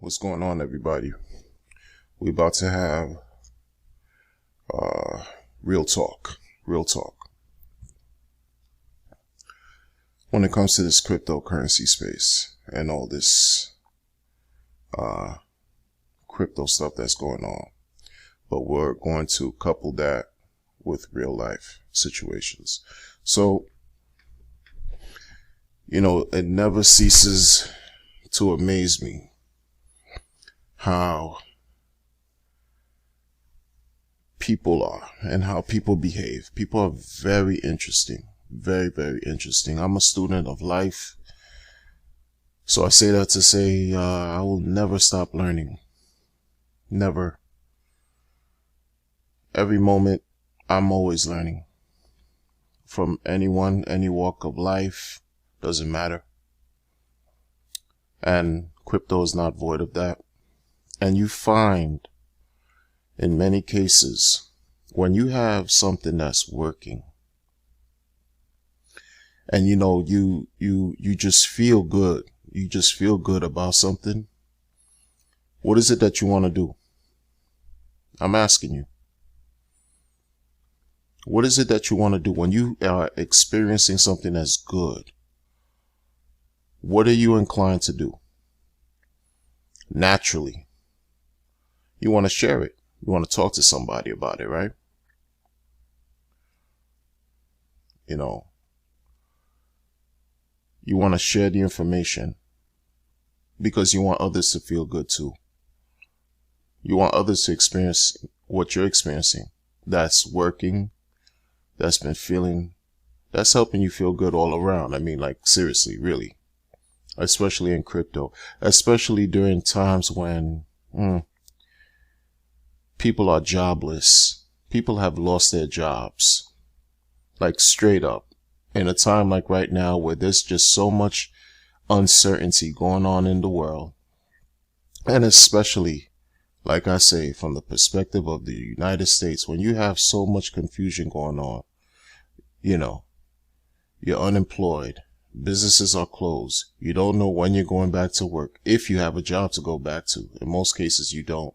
What's going on, everybody? We about to have real talk. When it comes to this cryptocurrency space and all this crypto stuff that's going on, but we're going to couple that with real life situations. So, it never ceases to amaze me how people are and how people behave. People are very interesting, very, very interesting. I'm a student of life, so I say that to say I will never stop learning. Never. Every moment, I'm always learning. From anyone, any walk of life, doesn't matter. And crypto is not void of that. And you find, in many cases, when you have something that's working, and you just feel good. You just feel good about something. What is it that you want to do? I'm asking you. What is it that you want to do when you are experiencing something that's good? What are you inclined to do? Naturally, you want to share it. You want to talk to somebody about it, right? You want to share the information because you want others to feel good too. You want others to experience what you're experiencing. That's working. That's helping you feel good all around. I mean, like, seriously, really. Especially in crypto. Especially during times when people are jobless. People have lost their jobs. Like, straight up. In a time like right now where there's just so much uncertainty going on in the world. And especially, like I say, from the perspective of the United States, when you have so much confusion going on, you're unemployed, businesses are closed, you don't know when you're going back to work, if you have a job to go back to. In most cases, you don't.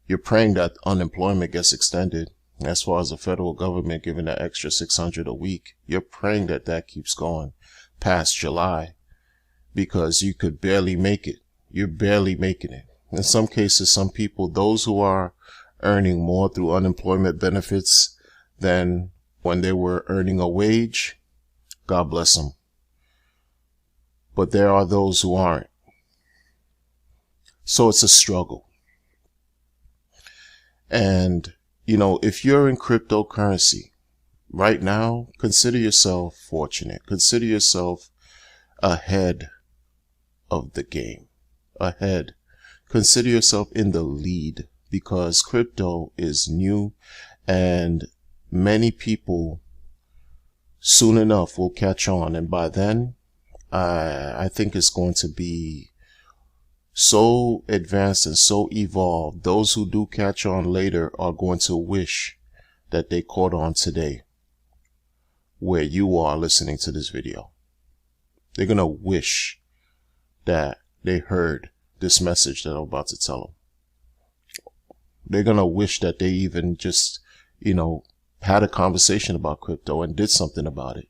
You're praying that unemployment gets extended. As far as the federal government giving that extra $600 a week, you're praying that that keeps going past July because you could barely make it. You're barely making it. In some cases, some people, those who are earning more through unemployment benefits than when they were earning a wage, God bless them. But there are those who aren't. So it's a struggle. And if you're in cryptocurrency right now, consider yourself fortunate. Consider yourself ahead of the game. Ahead. Consider yourself in the lead because crypto is new and many people soon enough will catch on. And by then, I think it's going to be so advanced and so evolved. Those who do catch on later are going to wish that they caught on today where you are listening to this video. They're going to wish that they heard this message that I'm about to tell them. They're going to wish that they even just, had a conversation about crypto and did something about it.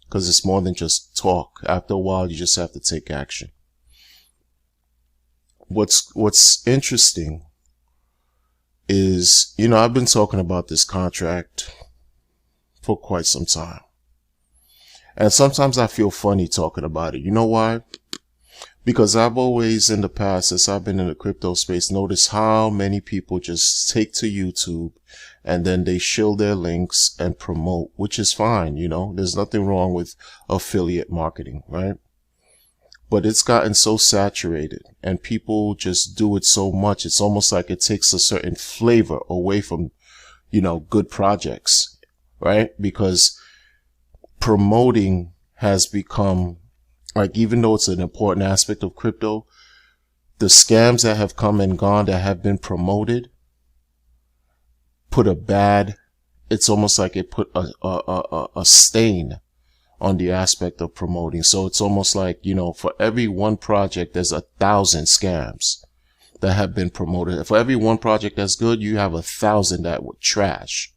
Because it's more than just talk. After a while, you just have to take action. What's interesting is, I've been talking about this contract for quite some time. And sometimes I feel funny talking about it. You know why? Because I've always in the past, since I've been in the crypto space, noticed how many people just take to YouTube and then they shill their links and promote, which is fine. There's nothing wrong with affiliate marketing, right? But it's gotten so saturated and people just do it so much. It's almost like it takes a certain flavor away from, good projects, right? Because promoting has become, like, even though it's an important aspect of crypto, the scams that have come and gone that have been promoted it's almost like it put a stain on the aspect of promoting. So it's almost like, you know, for every one project, there's 1,000 scams that have been promoted. For every one project that's good, you have 1,000 that were trash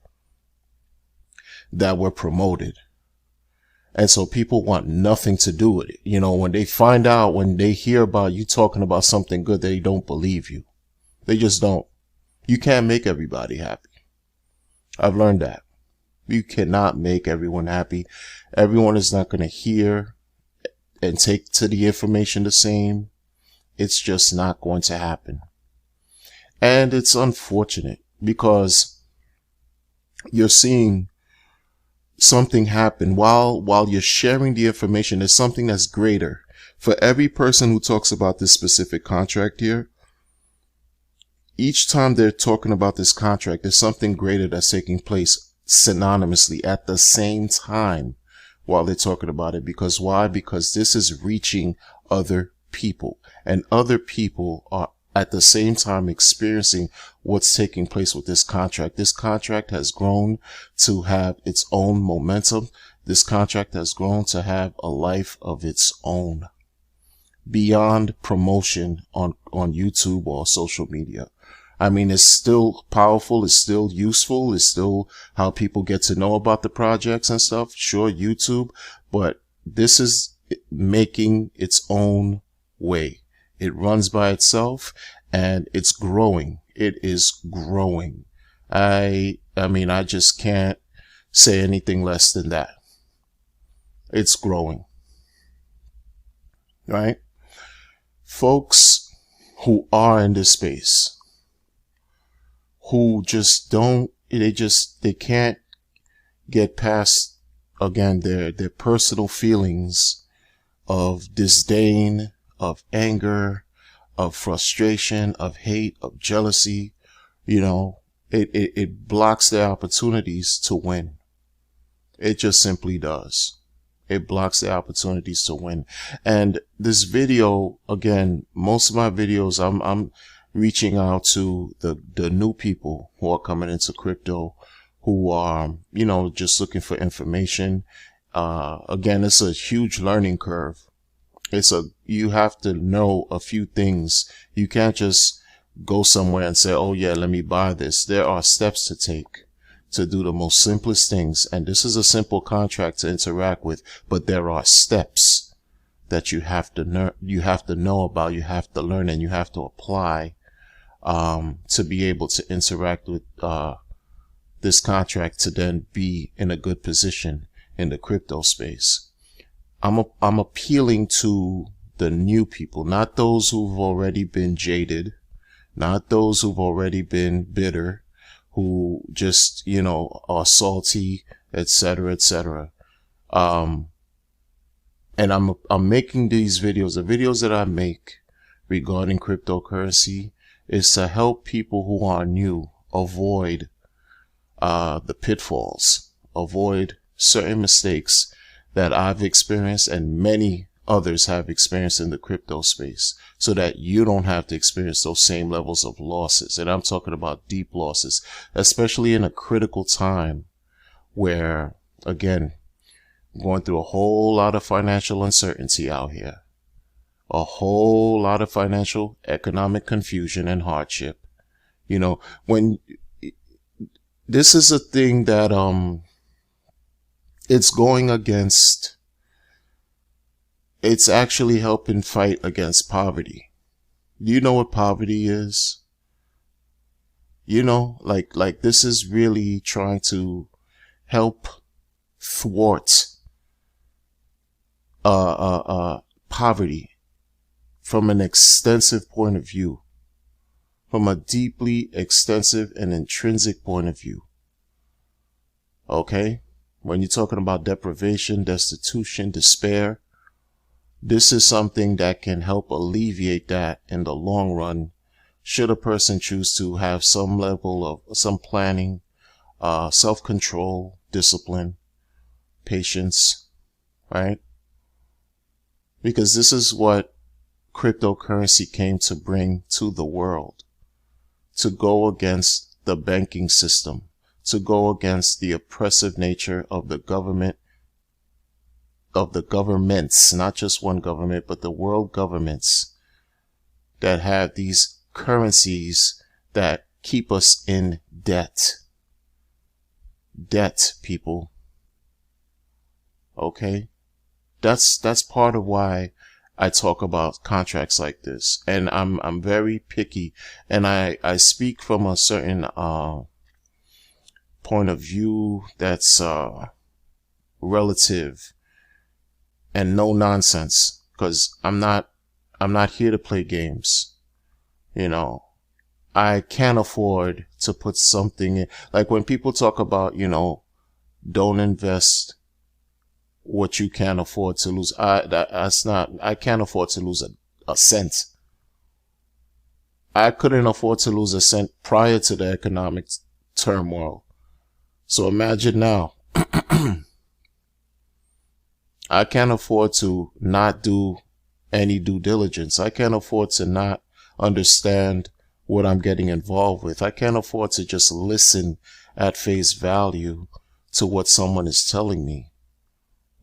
that were promoted. And so people want nothing to do with it. You know, when they find out, when they hear about you talking about something good, they don't believe you. They just don't. You can't make everybody happy. I've learned that. You cannot make everyone happy. Everyone is not going to hear and take to the information the same. It's just not going to happen. And it's unfortunate because you're seeing something happen while you're sharing the information. There's something that's greater. For every person who talks about this specific contract here, each time they're talking about this contract, there's something greater that's taking place synonymously at the same time while they're talking about it. Because why? Because this is reaching other people, and other people are at the same time experiencing what's taking place with this contract. This contract has grown to have its own momentum. This contract has grown to have a life of its own beyond promotion on YouTube or social media. I mean, it's still powerful. It's still useful. It's still how people get to know about the projects and stuff. Sure, YouTube, but this is making its own way. It runs by itself and it's growing. It is growing. I mean, I just can't say anything less than that. It's growing. Right? Folks who are in this space, who just don't, they can't get past, again, their personal feelings of disdain, of anger, of frustration, of hate, of jealousy. You know, it blocks their opportunities to win. It just simply does. It blocks their opportunities to win. And this video, again, most of my videos, I'm reaching out to the new people who are coming into crypto, who are, you know, just looking for information. Again, it's a huge learning curve. You have to know a few things. You can't just go somewhere and say, oh yeah, let me buy this. There are steps to take to do the most simplest things. And this is a simple contract to interact with, but there are steps that you have to know about, you have to learn, and you have to apply, to be able to interact with, this contract to then be in a good position in the crypto space. I'm appealing to the new people, not those who've already been jaded, not those who've already been bitter, who just, you know, are salty, etc., etc. And I'm making these videos. The videos that I make regarding cryptocurrency is to help people who are new avoid the pitfalls, avoid certain mistakes that I've experienced and many others have experienced in the crypto space, so that you don't have to experience those same levels of losses. And I'm talking about deep losses, especially in a critical time where, again, going through a whole lot of financial uncertainty out here, a whole lot of financial, economic confusion and hardship. You know, when this is a thing that, it's going against, it's actually helping fight against poverty. Do you know what poverty is? You know, like this is really trying to help thwart, poverty from an extensive point of view, from a deeply extensive and intrinsic point of view. Okay? When you're talking about deprivation, destitution, despair, this is something that can help alleviate that in the long run, should a person choose to have some level of some planning, self-control, discipline, patience, right? Because this is what cryptocurrency came to bring to the world, to go against the banking system, to go against the oppressive nature of the government of the governments, not just one government, but the world governments that have these currencies that keep us in debt. Debt, people. Okay? That's part of why I talk about contracts like this. And I'm very picky, and I speak from a certain point of view that's relative and no nonsense, because I'm not here to play games. You know, I can't afford to put something in, like when people talk about, you know, don't invest what you can't afford to lose. I can't afford to lose a cent. I couldn't afford to lose a cent prior to the economic turmoil. So imagine now. I can't afford to not do any due diligence. I can't afford to not understand what I'm getting involved with. I can't afford to just listen at face value to what someone is telling me,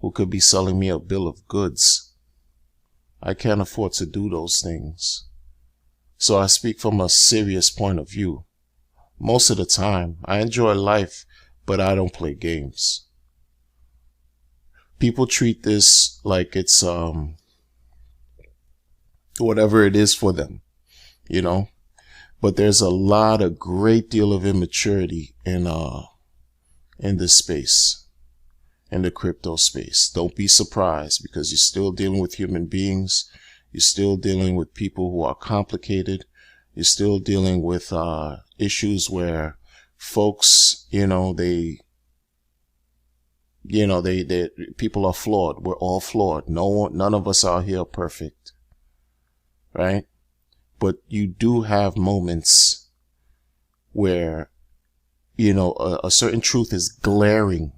who could be selling me a bill of goods. I can't afford to do those things. So I speak from a serious point of view. Most of the time, I enjoy life, but I don't play games. People treat this like it's whatever it is for them, you know. But there's a great deal of immaturity in this space, in the crypto space. Don't be surprised, because you're still dealing with human beings. You're still dealing with people who are complicated. You're still dealing with issues where folks, people are flawed. We're all flawed. None of us out here are perfect, right? But you do have moments where, a certain truth is glaring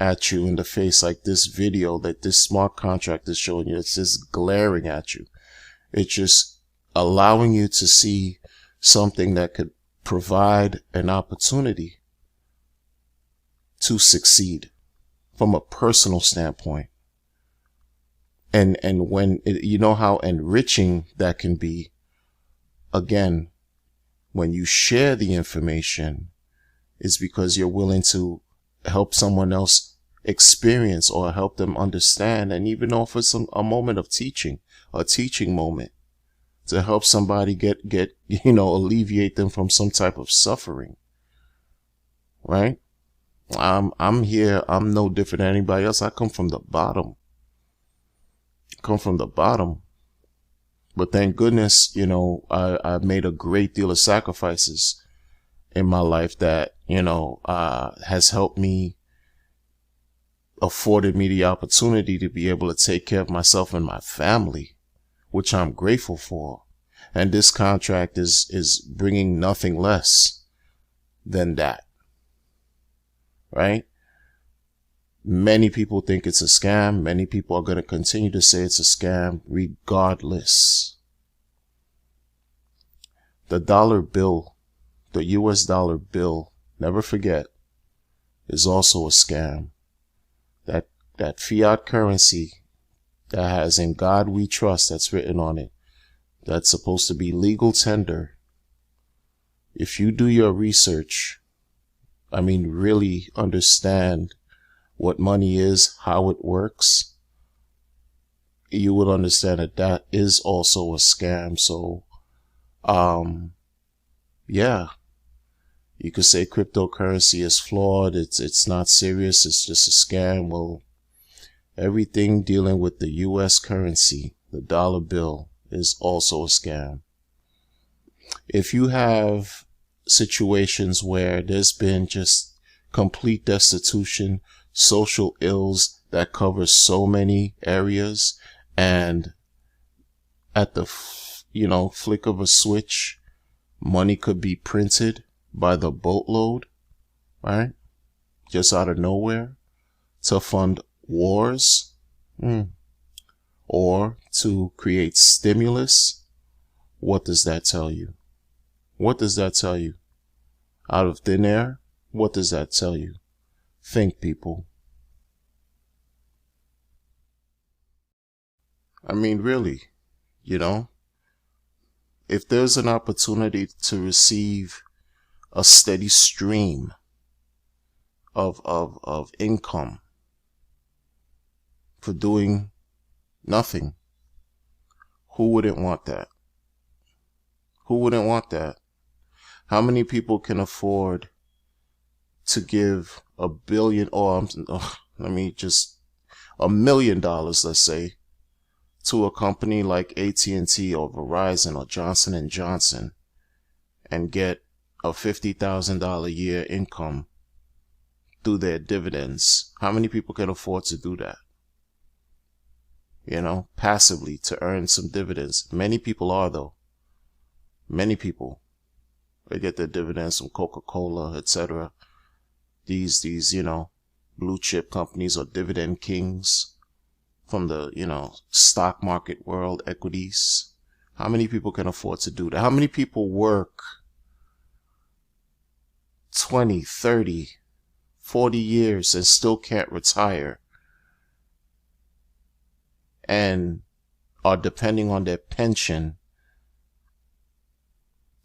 at you in the face, like this video that this smart contract is showing you. It's just glaring at you. It's just allowing you to see something that could provide an opportunity to succeed from a personal standpoint. And when you know how enriching that can be, again, when you share the information, is because you're willing to help someone else experience or help them understand, and even offer a moment of teaching, a teaching moment to help somebody get alleviate them from some type of suffering, right? I'm here. I'm no different than anybody else. I come from the bottom. But thank goodness, I've made a great deal of sacrifices in my life that, has helped me, afforded me the opportunity to be able to take care of myself and my family, which I'm grateful for. And this contract is bringing nothing less than that, right? Many people think it's a scam. Many people are going to continue to say it's a scam regardless. The dollar bill, the US dollar bill, never forget, is also a scam. That fiat currency that has "In God We Trust" that's written on it, that's supposed to be legal tender. If you do your research, really understand what money is, how it works, you would understand that is also a scam. So, yeah, you could say cryptocurrency is flawed. It's not serious. It's just a scam. Well, everything dealing with the US currency, the dollar bill, is also a scam. If you have situations where there's been just complete destitution, social ills that cover so many areas, and at the flick of a switch, money could be printed by the boatload, right? Just out of nowhere, to fund wars, or to create stimulus. What does that tell you? What does that tell you? Out of thin air? What does that tell you? Think, people. I mean, really, you know, if there's an opportunity to receive a steady stream of income for doing nothing, who wouldn't want that? Who wouldn't want that? How many people can afford to give $1 billion, or let me just $1 million, let's say, to a company like AT&T or Verizon or Johnson & Johnson and get a $50,000 a year income through their dividends? How many people can afford to do that? You know, passively, to earn some dividends. Many people are, though. Many people. They get their dividends from Coca-Cola, etc. These, you know, blue chip companies or dividend kings from the, you know, stock market world, equities. How many people can afford to do that? How many people work 20, 30, 40 years and still can't retire and are depending on their pension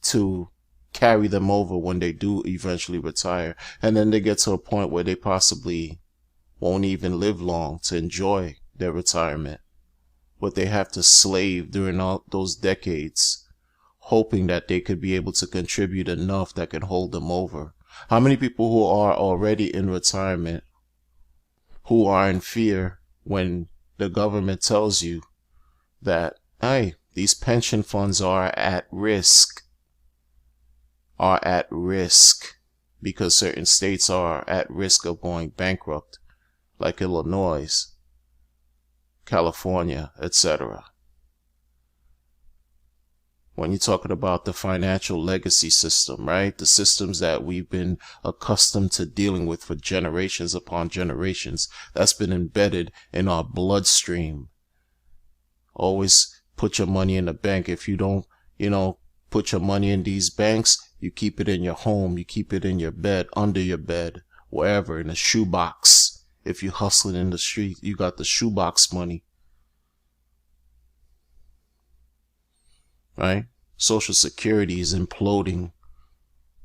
to carry them over when they do eventually retire? And then they get to a point where they possibly won't even live long to enjoy their retirement, but they have to slave during all those decades, hoping that they could be able to contribute enough that can hold them over. How many people who are already in retirement, who are in fear when the government tells you that, hey, these pension funds are at risk because certain states are at risk of going bankrupt, like Illinois, California, etc. When you're talking about the financial legacy system, right? The systems that we've been accustomed to dealing with for generations upon generations, that's been embedded in our bloodstream. Always put your money in the bank. If you don't, you know, put your money in these banks, you keep it in your home, you keep it in your bed, under your bed, wherever, in a shoebox. If you're hustling in the street, you got the shoebox money. Right? Social Security is imploding.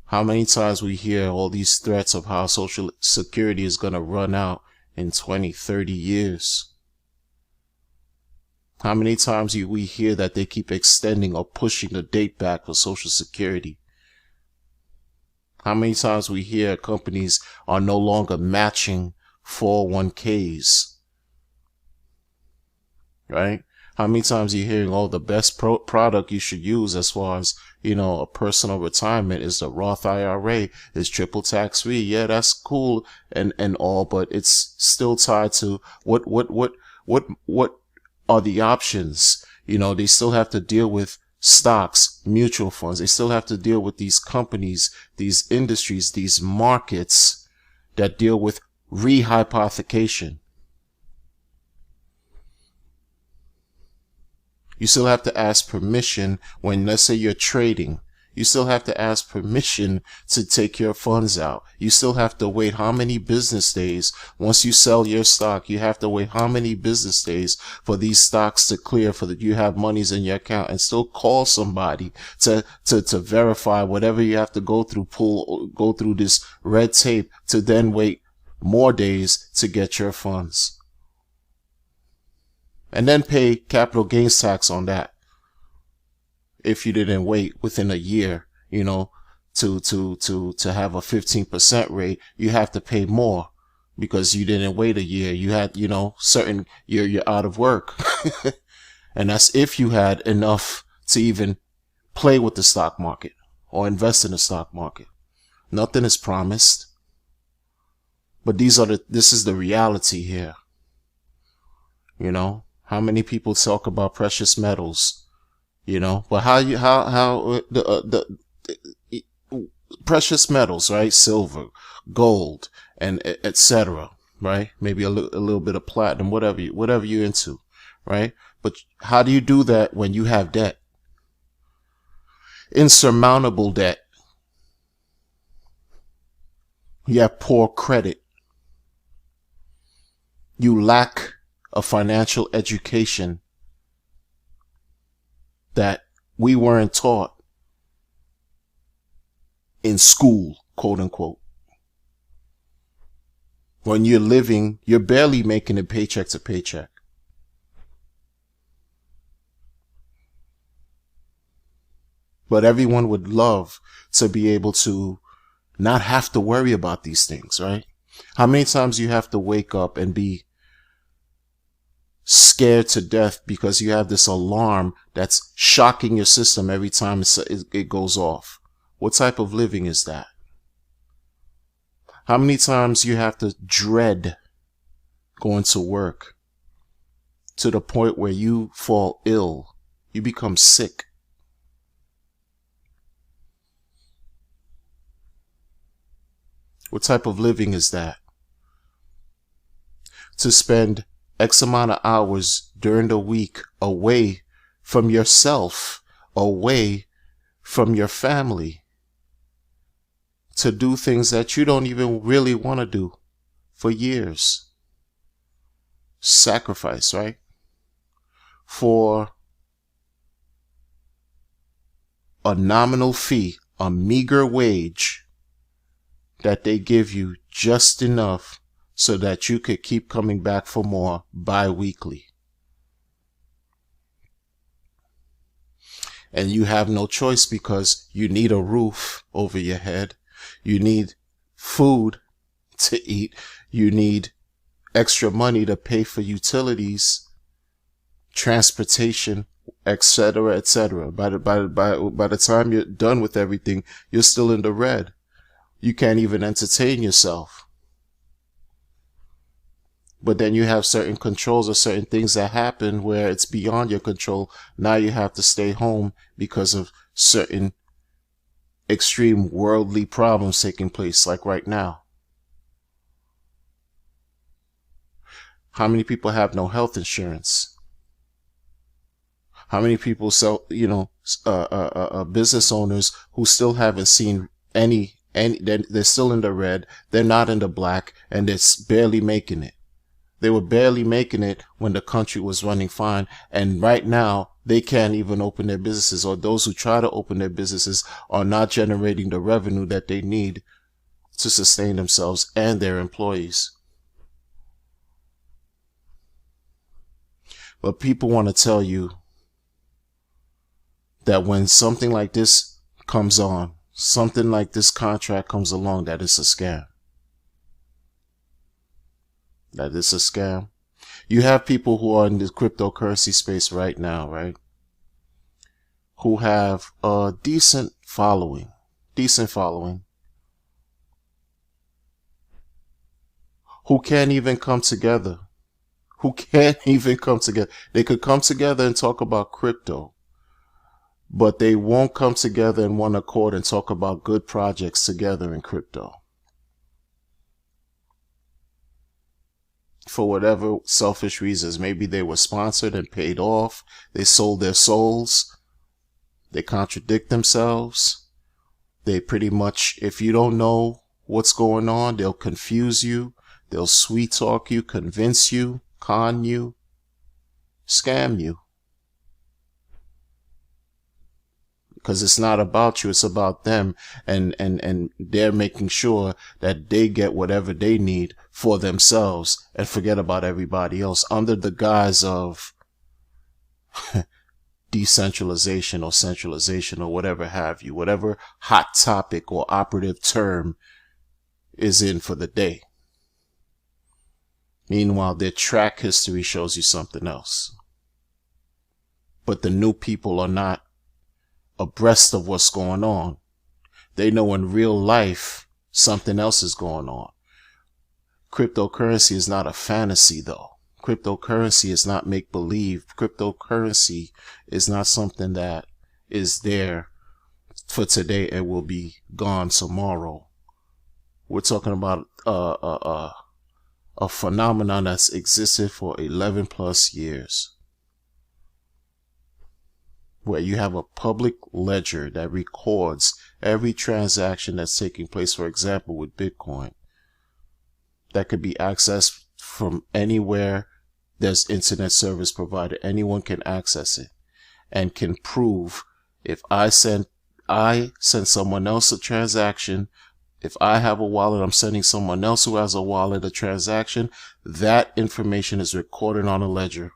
How many times we hear all these threats of how Social Security is going to run out in 20, 30 years? How many times we hear that they keep extending or pushing the date back for Social Security? How many times we hear companies are no longer matching 401ks? Right? How many times are you hearing, oh, the best product you should use as far as, you know, a personal retirement is the Roth IRA, is triple tax free. Yeah, that's cool and all, but it's still tied to what are the options? You know, they still have to deal with stocks, mutual funds. They still have to deal with these companies, these industries, these markets that deal with rehypothecation. You still have to ask permission when, let's say, you're trading. You still have to ask permission to take your funds out. You still have to wait how many business days? Once you sell your stock, you have to wait how many business days for these stocks to clear, for that you have monies in your account, and still call somebody to verify whatever you have to go through this red tape to then wait more days to get your funds. And then pay capital gains tax on that. If you didn't wait within a year, you know, to have a 15% rate, you have to pay more because you didn't wait a year. You had, you know, you're out of work. And that's if you had enough to even play with the stock market or invest in the stock market. Nothing is promised. But this is the reality here. You know, how many people talk about precious metals? You know, but how the precious metals, right? Silver, gold, and etc. Right? Maybe a little bit of platinum, whatever you're into, right? But how do you do that when you have debt? Insurmountable debt. You have poor credit. You lack a financial education that we weren't taught in school, quote unquote. When you're living, you're barely making it paycheck to paycheck. But everyone would love to be able to not have to worry about these things, right? How many times you have to wake up and be scared to death because you have this alarm that's shocking your system every time it goes off? What type of living is that? How many times you have to dread going to work to the point where you fall ill, you become sick? What type of living is that? To spend X amount of hours during the week away from yourself, away from your family, to do things that you don't even really want to do for years. Sacrifice, right? For a nominal fee, a meager wage that they give you, just enough so that you could keep coming back for more bi-weekly. And you have no choice because you need a roof over your head. You need food to eat. You need extra money to pay for utilities, transportation, etc., etc. By the time you're done with everything, you're still in the red. You can't even entertain yourself. But then you have certain controls or certain things that happen where it's beyond your control. Now you have to stay home because of certain extreme worldly problems taking place, like right now. How many people have no health insurance? How many people business owners who still haven't seen any, they're still in the red, they're not in the black, and they're barely making it. They were barely making it when the country was running fine. And right now, they can't even open their businesses, or those who try to open their businesses are not generating the revenue that they need to sustain themselves and their employees. But people want to tell you that when something like this comes on, something like this contract comes along, that it's a scam. That it's a scam. You have people who are in the cryptocurrency space right now, right? Who have a decent following, who can't even come together. They could come together and talk about crypto, but they won't come together in one accord and talk about good projects together in crypto. For whatever selfish reasons. Maybe they were sponsored and paid off. They sold their souls. They contradict themselves. They pretty much, if you don't know what's going on, they'll confuse you. They'll sweet talk you, convince you, con you, scam you. Because it's not about you, it's about them, and they're making sure that they get whatever they need for themselves and forget about everybody else under the guise of decentralization or centralization or whatever have you, whatever hot topic or operative term is in for the day. Meanwhile, their track history shows you something else. But the new people are not abreast of what's going on. They know in real life something else is going on. Cryptocurrency is not a fantasy, though. Cryptocurrency is not make-believe. Cryptocurrency is not something that is there for today and will be gone tomorrow. We're talking about a phenomenon that's existed for 11 plus years, where you have a public ledger that records every transaction that's taking place. For example, with Bitcoin, that could be accessed from anywhere there's internet service provider. Anyone can access it. and can prove if I send someone else a transaction, if I have a wallet, I'm sending someone else who has a wallet a transaction, that information is recorded on a ledger.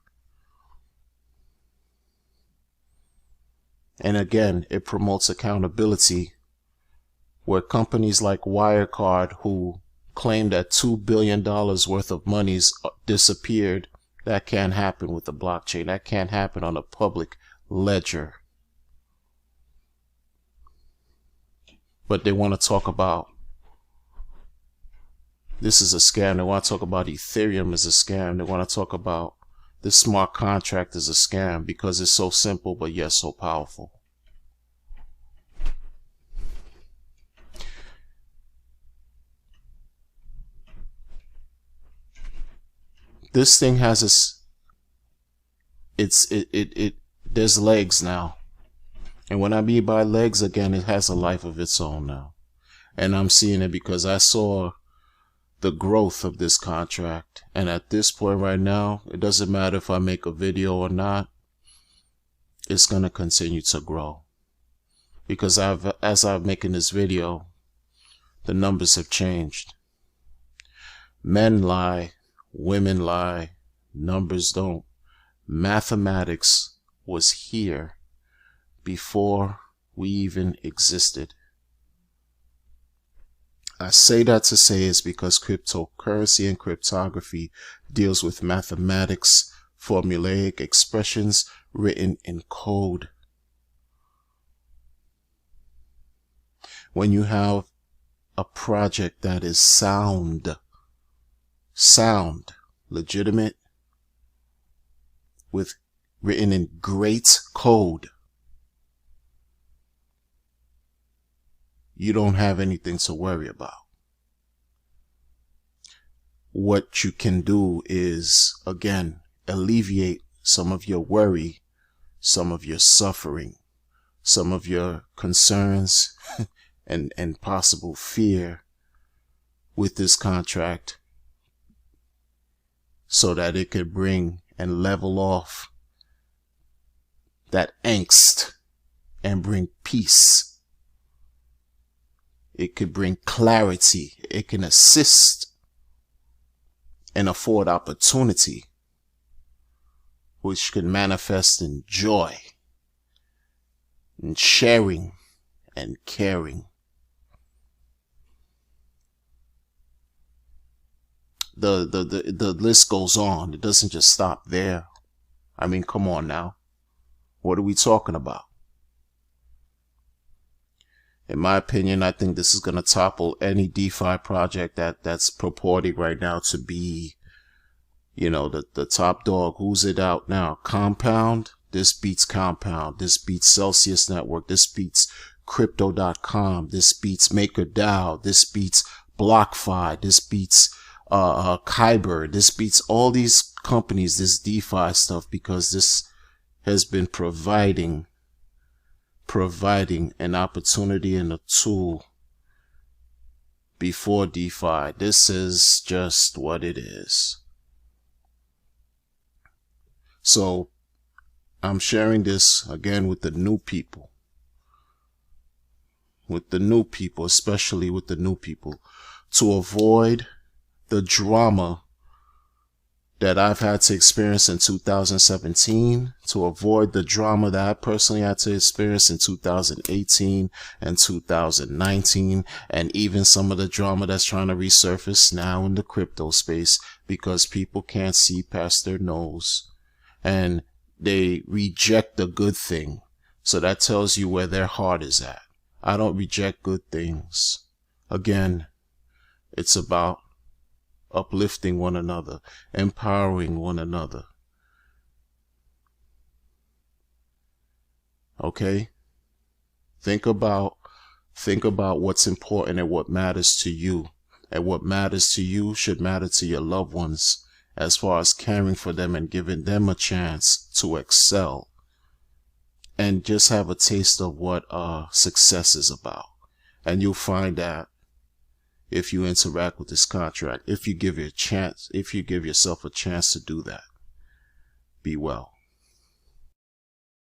And again, it promotes accountability, where companies like Wirecard, who claim that $2 billion worth of monies disappeared, that can't happen with the blockchain. That can't happen on a public ledger. But they want to talk about this is a scam. They want to talk about Ethereum as a scam. They want to talk about this smart contract as a scam because it's so simple but yet so powerful. This thing has there's legs now. And when I mean by legs, again, it has a life of its own now. And I'm seeing it because I saw the growth of this contract. And at this point right now, it doesn't matter if I make a video or not, it's going to continue to grow. Because as I'm making this video, the numbers have changed. Men lie, women lie, numbers don't. Mathematics was here before we even existed. I say that to say is because cryptocurrency and cryptography deals with mathematics, formulaic expressions written in code. When you have a project that is sound, legitimate, with written in great code, you don't have anything to worry about. What you can do is, again, alleviate some of your worry, some of your suffering, some of your concerns and possible fear with this contract, so that it could bring and level off that angst and bring peace. It could bring clarity. It can assist and afford opportunity, which can manifest in joy, in sharing and caring. The list goes on. It doesn't just stop there. I mean, come on now. What are we talking about? In my opinion, I think this is going to topple any DeFi project that's purporting right now to be, you know, the top dog. Who's it out now? Compound? This beats Compound. This beats Celsius Network. This beats Crypto.com. This beats MakerDAO. This beats BlockFi. This beats Kyber. This beats all these companies, this DeFi stuff, because this has been providing an opportunity and a tool before DeFi. This is just what it is. So I'm sharing this again with the new people. Especially with the new people, to avoid the drama that I've had to experience in 2017, to avoid the drama that I personally had to experience in 2018 and 2019, and even some of the drama that's trying to resurface now in the crypto space, because people can't see past their nose and they reject the good thing. So that tells you where their heart is at. I don't reject good things. Again, it's about uplifting one another, empowering one another. Okay? Think about what's important and what matters to you. And what matters to you should matter to your loved ones, as far as caring for them and giving them a chance to excel and just have a taste of what success is about. And you'll find that if you interact with this contract, if you give yourself a chance to do that. Be well.